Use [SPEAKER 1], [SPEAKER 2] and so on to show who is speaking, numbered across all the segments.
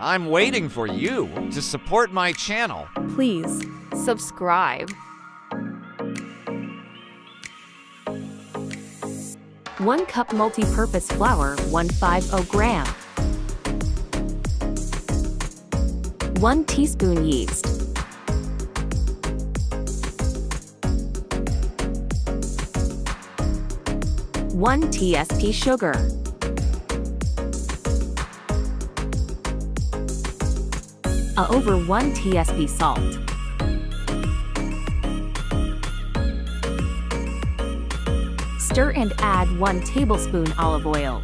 [SPEAKER 1] I'm waiting for you to support my channel.
[SPEAKER 2] Please subscribe. 1 cup multi-purpose flour, 150 gram. 1 teaspoon yeast. 1 tsp sugar. 1 tsp salt. Stir and add 1 tablespoon olive oil.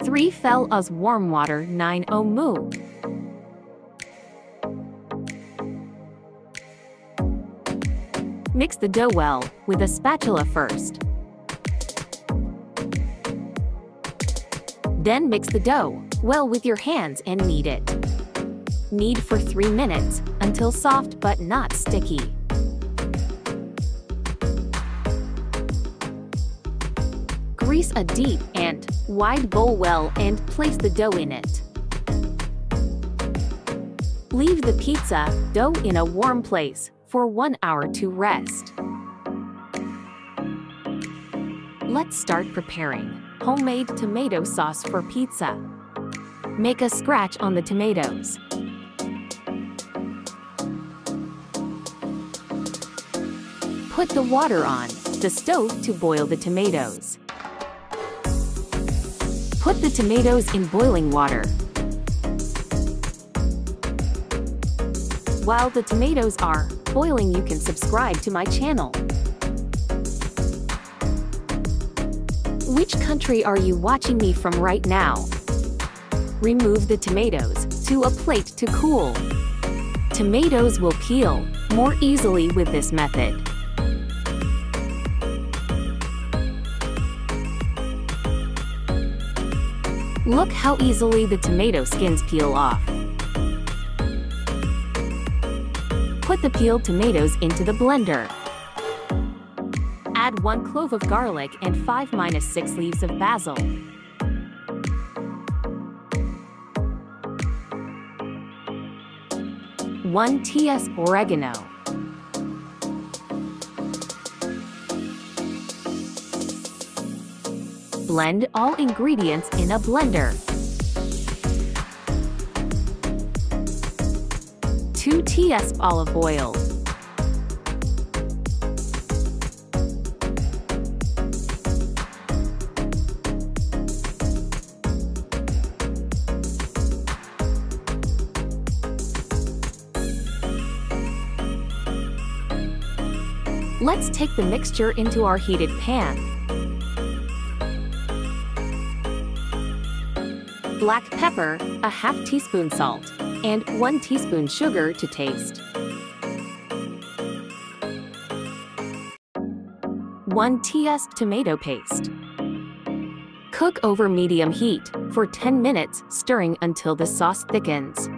[SPEAKER 2] Three fell as warm water 90 ml. Mix the dough well with a spatula first. Then mix the dough well with your hands and knead it. Knead for 3 minutes until soft but not sticky. Grease a deep and wide bowl well and place the dough in it. Leave the pizza dough in a warm place for 1 hour to rest. Let's start preparing homemade tomato sauce for pizza. Make a scratch on the tomatoes. Put the water on the stove to boil the tomatoes. Put the tomatoes in boiling water. While the tomatoes are boiling, you can subscribe to my channel. Which country are you watching me from right now? Remove the tomatoes to a plate to cool. Tomatoes will peel more easily with this method. Look how easily the tomato skins peel off. Put the peeled tomatoes into the blender. Add 1 clove of garlic and 5-6 leaves of basil. One tsp oregano. Blend all ingredients in a blender. 2 tsp olive oil. Let's take the mixture into our heated pan. Black pepper, a ½ teaspoon salt, and 1 teaspoon sugar to taste. 1 tsp tomato paste. Cook over medium heat for 10 minutes, stirring until the sauce thickens.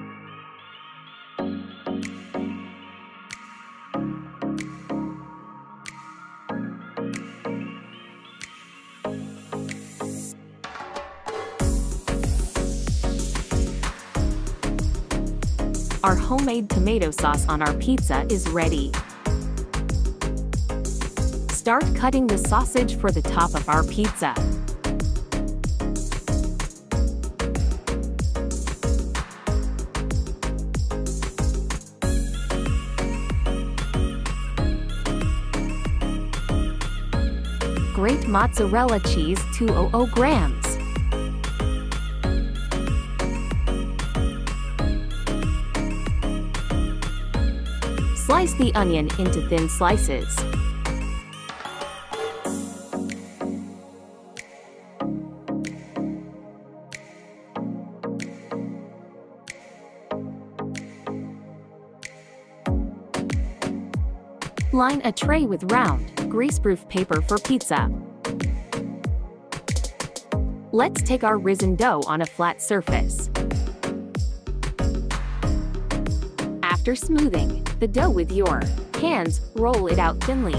[SPEAKER 2] Our homemade tomato sauce on our pizza is ready. Start cutting the sausage for the top of our pizza. Grate mozzarella cheese 200 grams. Slice the onion into thin slices. Line a tray with round, greaseproof paper for pizza. Let's take our risen dough on a flat surface. After smoothing the dough with your hands, roll it out thinly.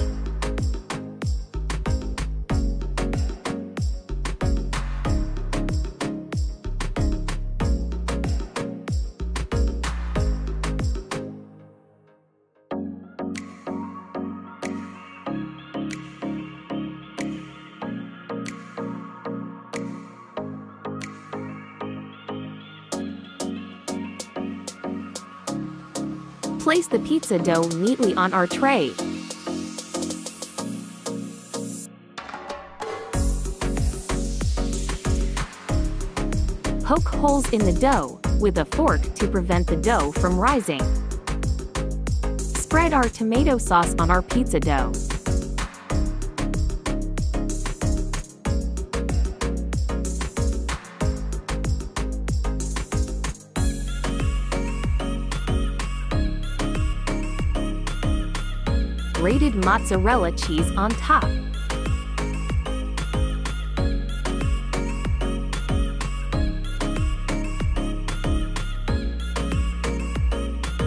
[SPEAKER 2] Place the pizza dough neatly on our tray. Poke holes in the dough with a fork to prevent the dough from rising. Spread our tomato sauce on our pizza dough. Grated mozzarella cheese on top.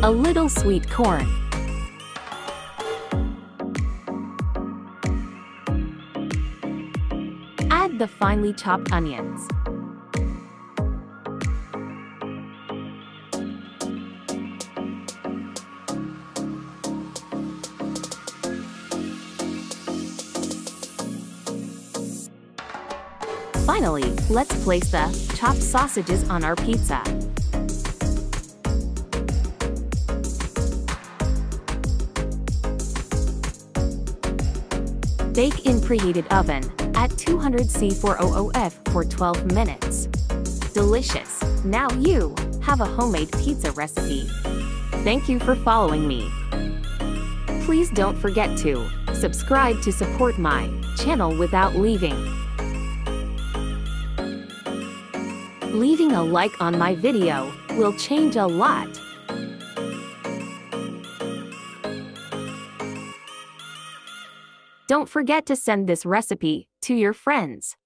[SPEAKER 2] A little sweet corn. Add the finely chopped onions. Finally, let's place the chopped sausages on our pizza. Bake in preheated oven at 200°C400F for 12 minutes. Delicious! Now you have a homemade pizza recipe. Thank you for following me. Please don't forget to subscribe to support my channel without leaving a like on my video will change a lot. Don't forget to send this recipe to your friends.